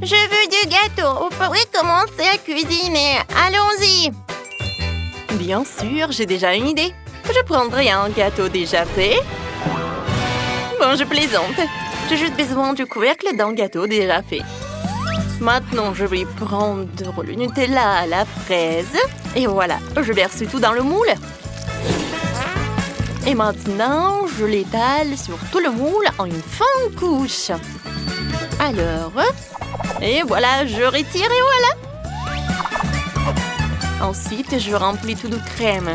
Je veux du gâteau. Vous pourrez commencer à cuisiner. Allons-y. Bien sûr, j'ai déjà une idée. Je prendrai un gâteau déjà fait. Bon, je plaisante. J'ai juste besoin du couvercle d'un gâteau déjà fait. Maintenant, je vais prendre le Nutella à la fraise. Et voilà, je verse tout dans le moule. Et maintenant, je l'étale sur tout le moule en une fine couche. Alors, et voilà, je retire et voilà. Ensuite, je remplis tout de crème.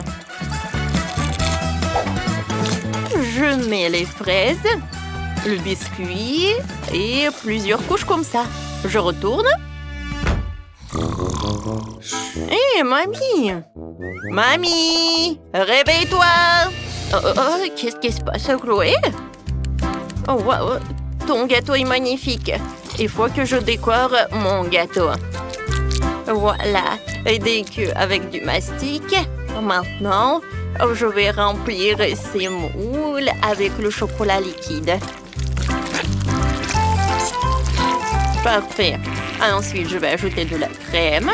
Je mets les fraises, le biscuit et plusieurs couches comme ça. Je retourne. Hé, mamie! Mamie! Réveille-toi! Qu'est-ce qui se passe, Chloé? Oh, wow! Ton gâteau est magnifique. Il faut que je décore mon gâteau. Voilà. Et dès qu'avec du mastic, maintenant, je vais remplir ces moules avec le chocolat liquide. Parfait. Ensuite, je vais ajouter de la crème.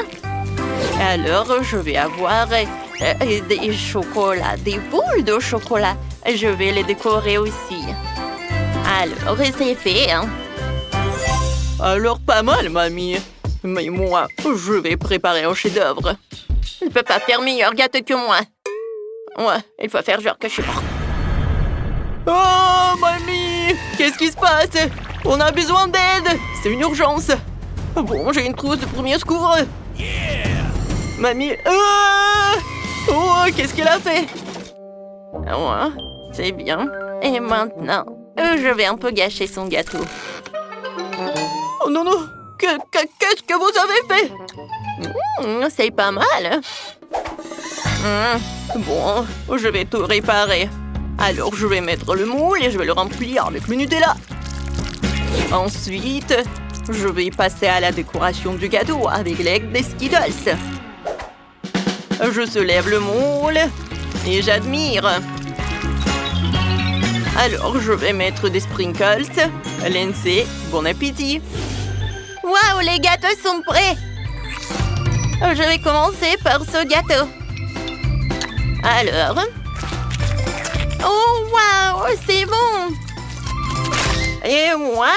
Alors, je vais avoir des chocolats, des boules de chocolat. Je vais les décorer aussi. Alors, c'est fait, hein? Alors, pas mal, mamie. Mais moi, je vais préparer un chef-d'œuvre. Tu ne peux pas faire meilleur gâteau que moi. Ouais, il faut faire genre que je suis morte. Oh, mamie! Qu'est-ce qui se passe? On a besoin d'aide! C'est une urgence! Bon, j'ai une trousse de premier secours. Yeah! Mamie... Oh, qu'est-ce qu'elle a fait? Ouais, c'est bien. Et maintenant, je vais un peu gâcher son gâteau. Oh non, non! Qu'est-ce que vous avez fait? C'est pas mal. Bon, je vais tout réparer. Alors, je vais mettre le moule et je vais le remplir avec le Nutella. Ensuite, je vais passer à la décoration du gâteau avec l'aigle des Skittles. Je soulève le moule et j'admire. Alors, je vais mettre des sprinkles. Lindsay, bon appétit. Waouh, les gâteaux sont prêts. Je vais commencer par ce gâteau. Alors... Oh, waouh, c'est bon. Et moi,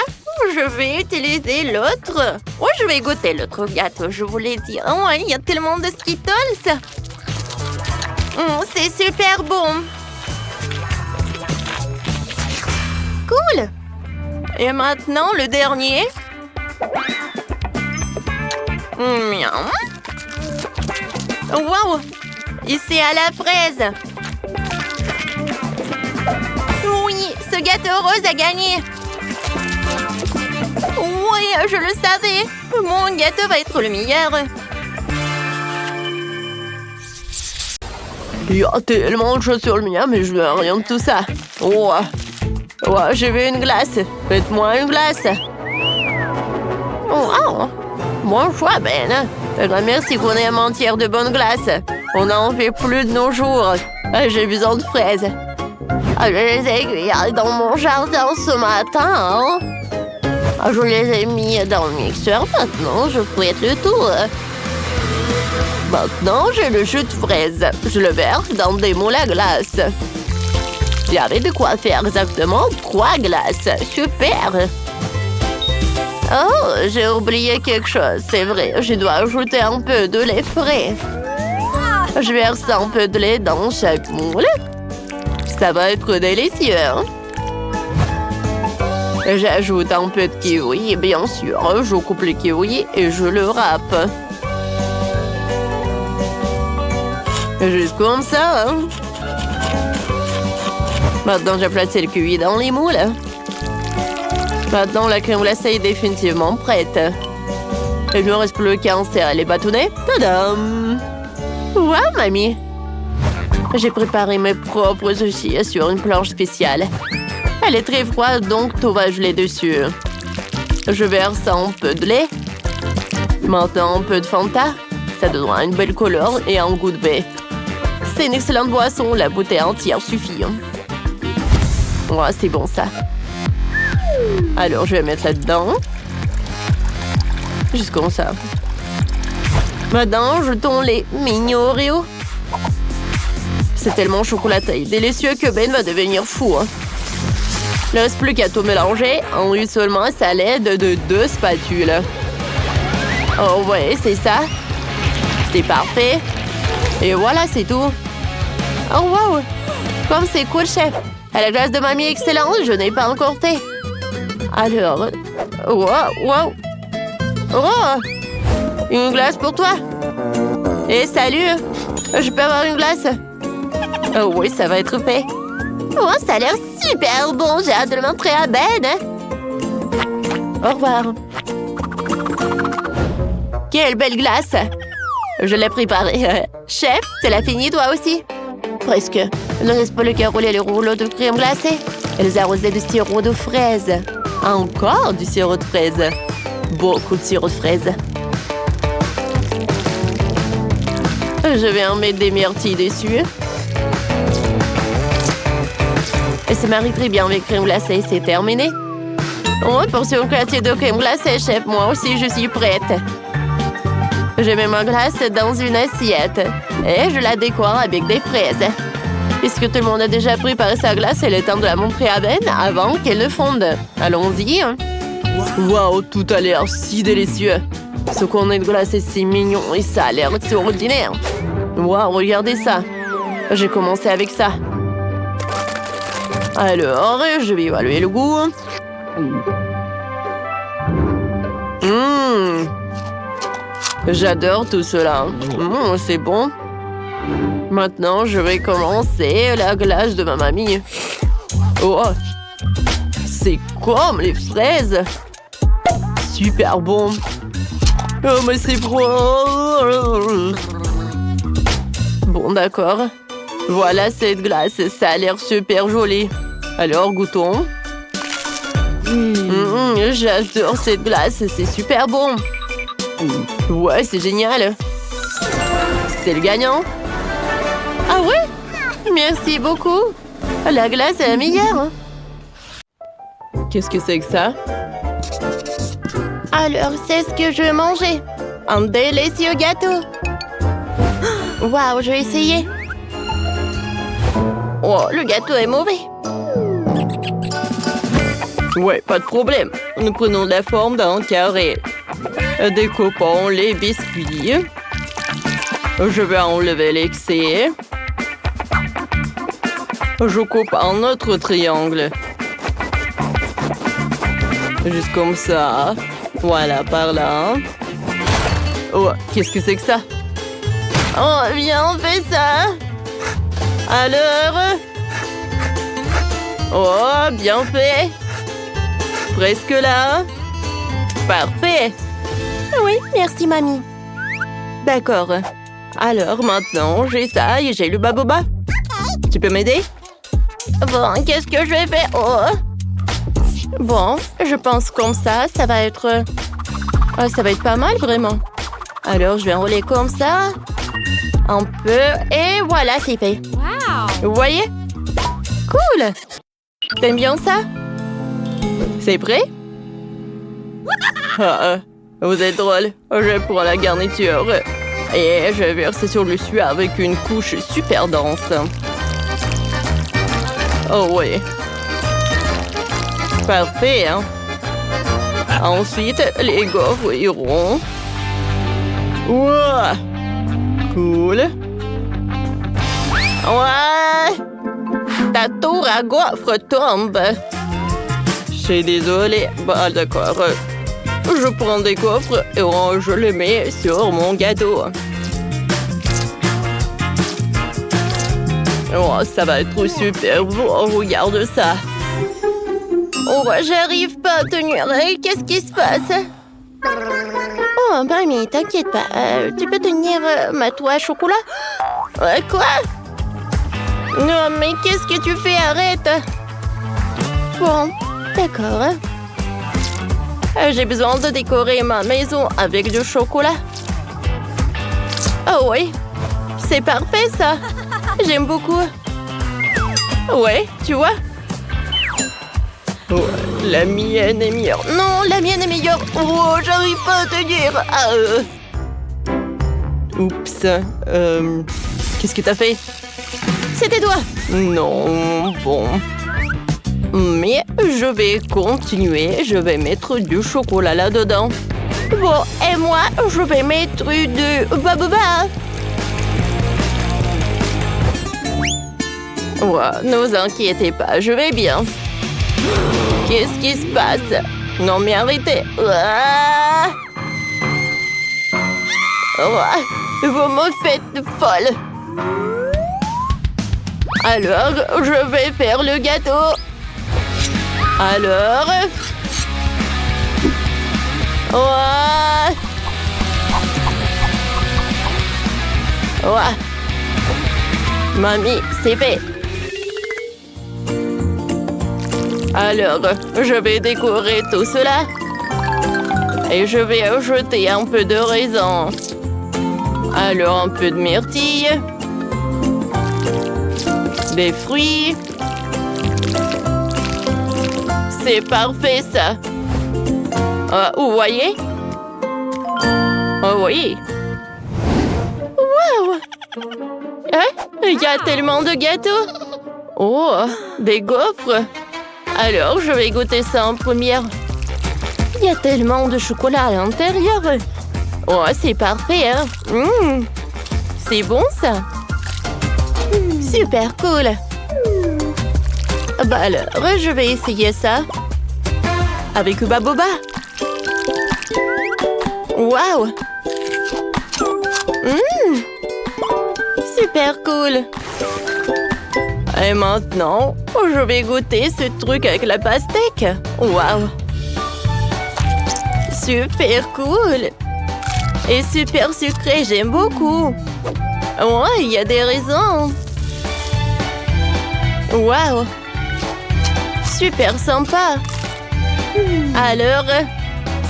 je vais utiliser l'autre. Oh, je vais goûter l'autre gâteau, je voulais dire. Oh, il y a tellement de Skittles. C'est super bon. Cool. Et maintenant, le dernier. Miam. Wow. Ici à la fraise. Oui, ce gâteau rose a gagné. Oui, je le savais. Mon gâteau va être le meilleur. Il y a tellement de choses sur le mien, mais je veux rien de tout ça. Oh, je veux une glace. Faites-moi une glace. Oh, bon choix, Ben. Merci qu'on ait un entière de bonne glace. On n'en fait plus de nos jours. J'ai besoin de fraises. Je les ai cueillies dans mon jardin ce matin. Je les ai mis dans le mixeur. Maintenant, je fouette le tout. Maintenant, j'ai le jus de fraise. Je le verse dans des moules à glace. J'avais de quoi faire exactement 3 glaces. Super! Oh, j'ai oublié quelque chose. C'est vrai, je dois ajouter un peu de lait frais. Je verse un peu de lait dans chaque moule. Ça va être délicieux. J'ajoute un peu de kiwi et bien sûr, je coupe le kiwi et je le râpe. Juste comme ça. Maintenant, j'ai placé le kiwi dans les moules. Maintenant, la crème glacée est définitivement prête. Il ne me reste plus qu'à insérer les bâtonnets. Tadam! Wow, mamie! J'ai préparé mes propres sushis sur une planche spéciale. Elle est très froide, donc tout va geler dessus. Je verse un peu de lait. Maintenant, un peu de Fanta. Ça donnera une belle couleur et un goût de baie. C'est une excellente boisson, la bouteille entière suffit. Ouais, c'est bon ça. Alors, je vais mettre là-dedans. Juste comme ça. Maintenant, jetons les mini Oreo. C'est tellement chocolaté et délicieux que Ben va devenir fou. Il ne reste plus qu'à tout mélanger en ruisselement à l'aide de 2 spatules. Oh ouais, c'est ça. C'est parfait. Et voilà, c'est tout. Oh wow! Comme c'est cool, chef. À la glace de mamie excellente, je n'ai pas encore fait. Alors... Wow, wow! Oh! Une glace pour toi. Et salut! Je peux avoir une glace? Oh oui, ça va être fait. Oh, ça a l'air super bon. J'ai hâte de le montrer à Ben. Au revoir. Quelle belle glace! Je l'ai préparée. Chef, c'est la fini, toi aussi? Presque. Il ne reste pas le qu'à rouler les rouleaux de crème glacée et les arroser de sirop de fraise. Encore du sirop de fraise. Beaucoup de sirop de fraise. Je vais en mettre des myrtilles dessus. Et ça marie très bien avec crème glacée. C'est terminé. Oh, portion quartier de crème glacée, chef. Moi aussi, je suis prête. Je mets ma glace dans une assiette et je la décore avec des fraises. Puisque tout le monde a déjà préparé sa glace, il est temps de la montrer à Ben avant qu'elle ne fonde. Allons-y. Waouh, tout a l'air si délicieux. Ce qu'on a de glace, c'est mignon et ça a l'air extraordinaire. Waouh, regardez ça. J'ai commencé avec ça. Alors, je vais évaluer le goût. J'adore tout cela. C'est bon. Maintenant, je vais commencer la glace de ma mamie. Oh, c'est comme les fraises. Super bon. Oh, mais c'est froid. Bon, d'accord. Voilà cette glace. Ça a l'air super joli. Alors, goûtons. J'adore cette glace. C'est super bon. Ouais, c'est génial. C'est le gagnant. Ah ouais? Merci beaucoup. La glace est la meilleure. Qu'est-ce que c'est que ça? Alors, c'est ce que je veux manger. Un délicieux gâteau. Waouh, je vais essayer. Oh, le gâteau est mauvais. Ouais, pas de problème. Nous prenons la forme d'un carré. Découpons les biscuits. Je vais enlever l'excès. Je coupe un autre triangle. Juste comme ça. Voilà, par là. Oh, qu'est-ce que c'est que ça? Oh, viens, on fait ça. Alors? Oh, bien fait. Presque là. Parfait. Oui, merci, mamie. D'accord. Alors, maintenant, j'ai ça et j'ai le baboba. Tu peux m'aider? Bon, qu'est-ce que je vais faire? Oh. Bon, je pense comme ça va être... ça va être pas mal, vraiment. Alors, je vais enrouler comme ça. Un peu. Et voilà, c'est fait. Wow. Vous voyez? Cool. T'aimes bien ça? C'est prêt? Vous êtes drôle. Je prends la garniture. Et je verse sur le dessus avec une couche super dense. Oh oui. Parfait, hein? Ensuite, les gaufres iront. Wow! Cool. Ouais! Ta tour à gaufres tombe. Je suis désolée. Bah, d'accord. Je prends des gaufres et je les mets sur mon gâteau. Oh, ça va être super beau. Regarde ça. Oh, j'arrive pas à tenir. Qu'est-ce qui se passe? Oh, mamie, t'inquiète pas. Tu peux tenir ma toile à chocolat? Quoi? Non, mais qu'est-ce que tu fais? Arrête. Bon, d'accord. J'ai besoin de décorer ma maison avec du chocolat. Oh oui, c'est parfait ça. J'aime beaucoup. Ouais, tu vois? Ouais. La mienne est meilleure. Non, la mienne est meilleure. Oh, j'arrive pas à tenir. Oups. Qu'est-ce que t'as fait? C'était toi. Non, bon. Mais je vais continuer. Je vais mettre du chocolat là-dedans. Bon, et moi, je vais mettre du baboba. Ouais, ne vous inquiétez pas, je vais bien. Qu'est-ce qui se passe? Non mais arrêtez. Vous me faites folle. Alors, je vais faire le gâteau. Alors... Mamie, c'est fait. Alors, je vais décorer tout cela. Et je vais ajouter un peu de raisin. Alors, un peu de myrtille. Des fruits. C'est parfait, ça. Vous voyez? Oh oui. Wow! Il y a tellement de gâteaux. Oh, des gaufres. Alors, je vais goûter ça en première. Il y a tellement de chocolat à l'intérieur. Oh, c'est parfait, hein? C'est bon, ça? Super cool. Bah alors, je vais essayer ça. Avec Baboba. Waouh! Super cool. Et maintenant, je vais goûter ce truc avec la pastèque. Waouh! Super cool. Et super sucré, j'aime beaucoup. Ouais, il y a des raisins. Waouh! Super sympa. Alors,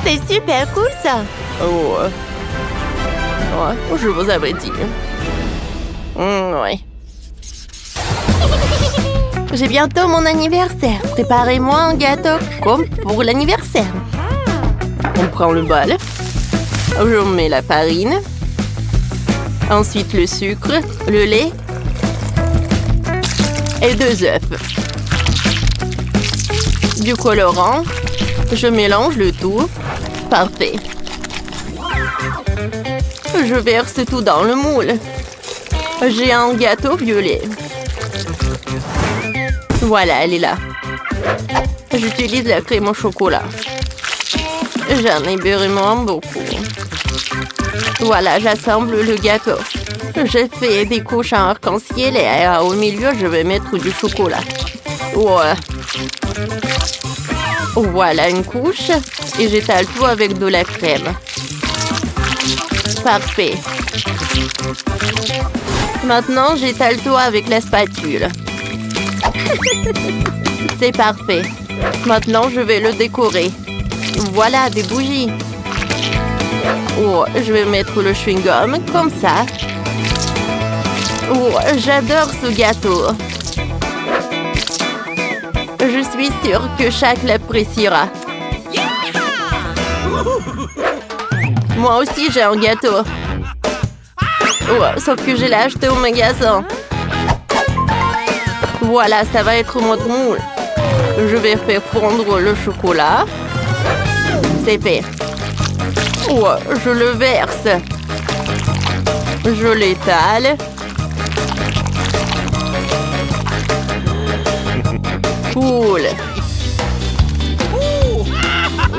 c'est super cool, ça. Oh, je vous avais dit. Ouais. J'ai bientôt mon anniversaire. Préparez-moi un gâteau comme pour l'anniversaire. On prend le bol. Je mets la farine. Ensuite, le sucre, le lait et 2 œufs. Du colorant. Je mélange le tout. Parfait. Je verse tout dans le moule. J'ai un gâteau violet. Voilà, elle est là. J'utilise la crème au chocolat. J'en ai vraiment beaucoup. Voilà, j'assemble le gâteau. J'ai fait des couches en arc-en-ciel et au milieu, je vais mettre du chocolat. Ouais. Voilà une couche et j'étale tout avec de la crème. Parfait. Maintenant, j'étale tout avec la spatule. C'est parfait. Maintenant, je vais le décorer. Voilà, des bougies. Oh, je vais mettre le chewing-gum comme ça. Oh, j'adore ce gâteau. Je suis sûre que Shaq l'appréciera. Moi aussi, j'ai un gâteau. Oh, sauf que je l'ai acheté au magasin. Voilà, ça va être notre moule. Je vais faire fondre le chocolat. C'est fait. Oh, je le verse. Je l'étale. Cool.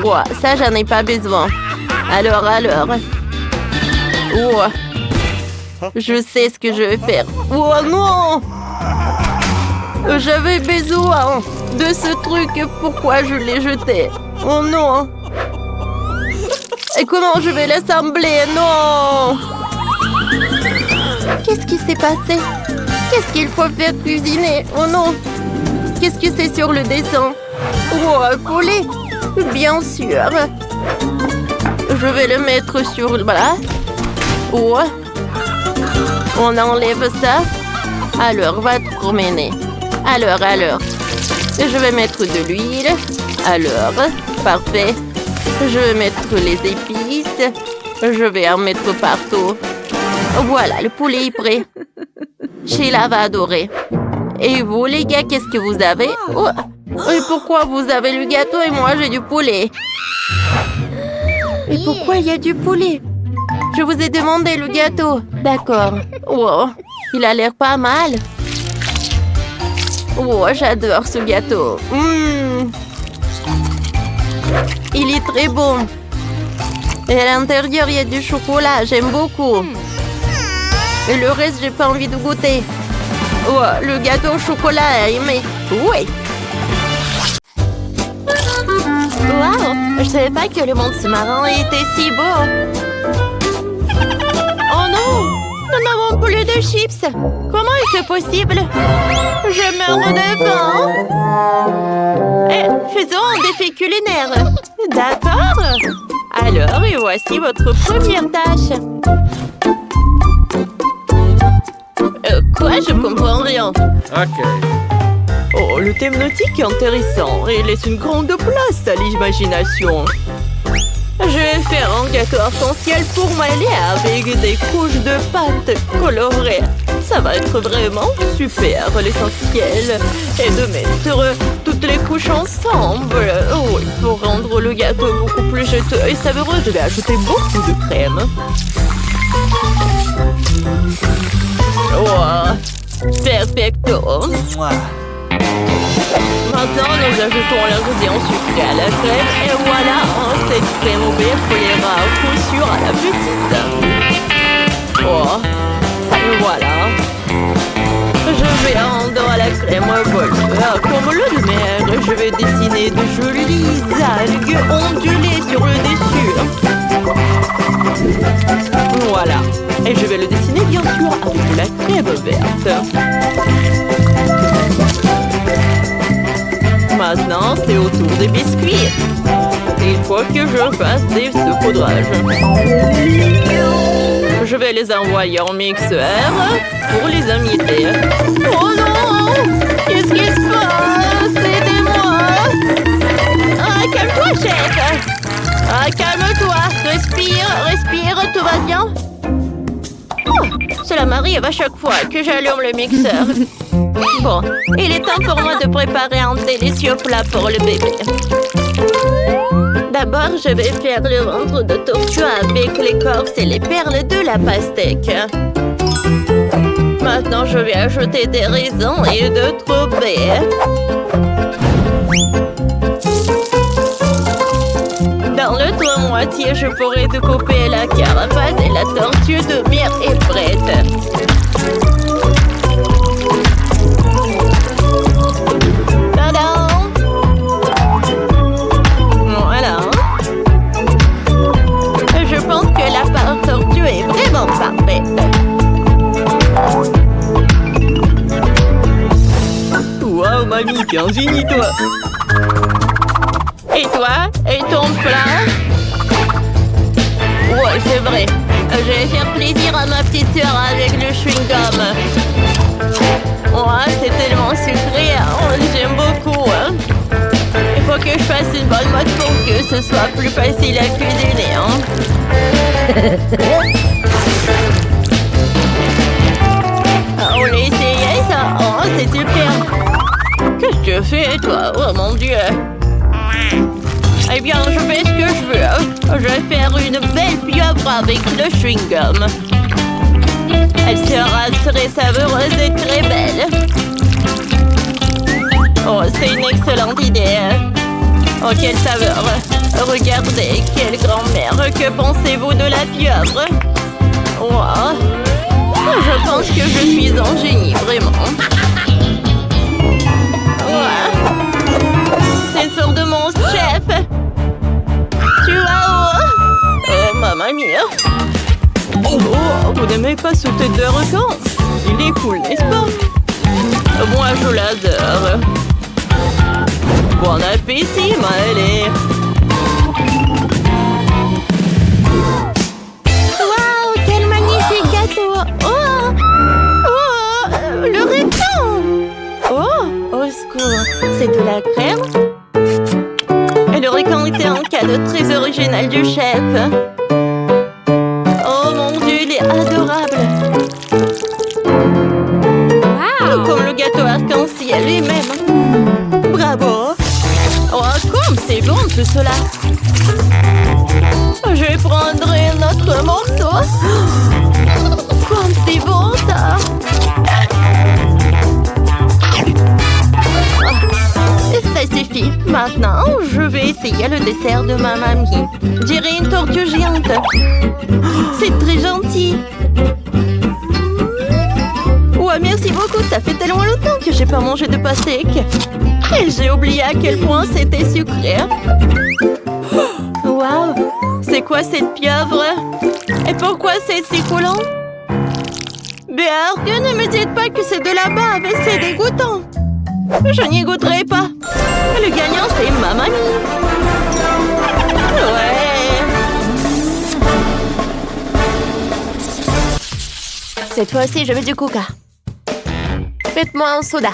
Oh, ça, j'en ai pas besoin. Alors. Oh, je sais ce que je vais faire. Oh non! J'avais besoin de ce truc. Pourquoi je l'ai jeté? Oh non! Et comment je vais l'assembler? Non! Qu'est-ce qui s'est passé? Qu'est-ce qu'il faut faire cuisiner? Oh non! Qu'est-ce que c'est sur le dessin? Oh, coller! Bien sûr! Je vais le mettre sur... Voilà. Oh! On enlève ça. Alors, va te promener. Alors. Je vais mettre de l'huile. Alors, parfait. Je vais mettre les épices. Je vais en mettre partout. Voilà, le poulet est prêt. Sheila va adorer. Et vous, les gars, qu'est-ce que vous avez? Oh, et pourquoi vous avez le gâteau et moi, j'ai du poulet? Et pourquoi il y a du poulet? Je vous ai demandé le gâteau. D'accord. Wow, il a l'air pas mal. Oh, j'adore ce gâteau. Il est très bon. Et à l'intérieur, il y a du chocolat. J'aime beaucoup. Et le reste, j'ai pas envie de goûter. Oh, le gâteau au chocolat, mais oui. Wow, je savais pas que le monde sous-marin était si beau. Oh non, nous n'avons plus de chips. Comment est-ce possible? Je meurs de faim. Faisons un défi culinaire. D'accord. Alors, et voici votre première tâche. Quoi? Je comprends rien. Ok. Oh, le thème nautique est intéressant et laisse une grande place à l'imagination. Je vais faire un gâteau arc-en-ciel pour m'aller avec des couches de pâte colorées. Ça va être vraiment super. L'essentiel est de mettre toutes les couches ensemble. Oh, pour rendre le gâteau beaucoup plus juteux et savoureux, je vais ajouter beaucoup de crème. Oh, perfecto. Maintenant, nous ajoutons l'ingrédient sucré à la crème et voilà, cette crème au beurre collera à coup sûr à la petite. Oh, voilà. Je vais rendre à la crème au comme le de mer. Je vais dessiner de jolies algues ondulées sur le dessus. Voilà. Et je vais le dessiner bien sûr avec de la crème verte. Maintenant, c'est au tour des biscuits. Il faut que je fasse des saupoudrages. Je vais les envoyer en mixeur pour les imiter. Oh non! Qu'est-ce qui se passe? Aidez-moi! Ah, calme-toi, chef! Ah, calme-toi! Respire, respire, tout va bien? Oh, cela m'arrive à chaque fois que j'allume le mixeur. Bon, il est temps pour moi de préparer un délicieux plat pour le bébé. D'abord, je vais faire le ventre de tortue avec l'écorce et les perles de la pastèque. Maintenant, je vais ajouter des raisins et d'autres baies. Dans l'autre moitié, je pourrais découper la carapace et la tortue de mer est prête. Parfait. Wow, mamie, t'es un génie, toi. Et toi? Et ton plat? Ouais, c'est vrai. Je vais faire plaisir à ma petite sœur avec le chewing-gum. Ouais, c'est tellement sucré. Hein? J'aime beaucoup. Hein? Il faut que je fasse une bonne mode pour que ce soit plus facile à cuisiner. Hein? On l'a essayé ça? Oh, c'est super! Qu'est-ce que tu fais, toi? Oh mon Dieu! Eh bien, je fais ce que je veux. Je vais faire une belle pieuvre avec le chewing-gum. Elle sera très savoureuse et très belle. Oh, c'est une excellente idée. Oh, quelle saveur! Regardez, quelle grand-mère! Que pensez-vous de la pieuvre? Wow! Je pense que je suis un génie, vraiment. Ouais. C'est une sorte de monstre, chef. Tu vois où? Oh, mamma mia. Oh, vous n'aimez pas ce tête de requin? Il est cool, n'est-ce pas? Moi, je l'adore. Bon appétit, Maëlle. Waouh, quel magnifique gâteau! Le rectangle! Oh, au secours! C'est de la crème? cela. Je prendrai un autre morceau. Comme c'est bon ça. Ça suffit. Maintenant, je vais essayer le dessert de ma mamie. Je dirais une tortue géante. C'est très gentil. Ouais, merci beaucoup. Ça fait tellement longtemps que j'ai pas mangé de pastèque. Et j'ai oublié à quel point c'était sucré. Waouh! C'est quoi cette pieuvre? Et pourquoi c'est si coulant? Berk, ne me dites pas que c'est de la bave. C'est dégoûtant. Je n'y goûterai pas. Le gagnant, c'est ma mamie. Ouais. Cette fois-ci, je veux du coca. Faites-moi un soda.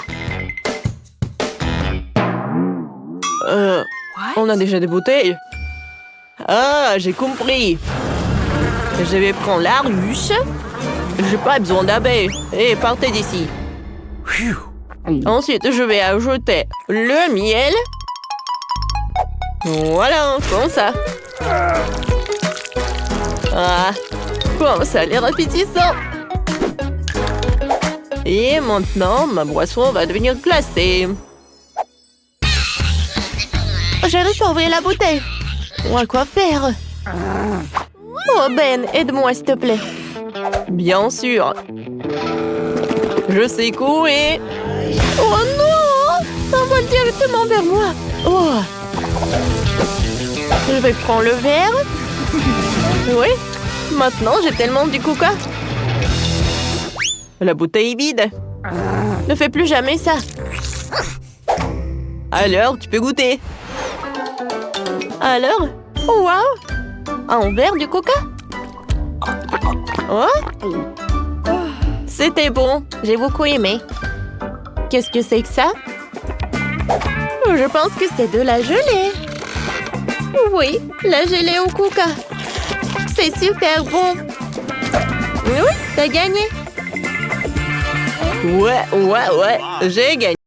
On a déjà des bouteilles. Ah, j'ai compris. Je vais prendre la ruche. J'ai pas besoin d'abeilles. Et partez d'ici. Ensuite, je vais ajouter le miel. Voilà, comme ça. Ah, comme ça a l'air appétissant. Et maintenant, ma boisson va devenir glacée. J'arrive à ouvrir la bouteille. Ouais, quoi faire? Oh Ben, aide-moi s'il te plaît. Bien sûr. Je sais courir. Oh non! Ça vole directement vers moi. Oh! Je vais prendre le verre. Oui, maintenant j'ai tellement du coca. La bouteille est vide. Ne fais plus jamais ça. Alors, tu peux goûter. Alors? Oh, wow! Un verre de coca? Oh? C'était bon. J'ai beaucoup aimé. Qu'est-ce que c'est que ça? Je pense que c'est de la gelée. Oui, la gelée au coca. C'est super bon. Oui, t'as gagné. Ouais, j'ai gagné.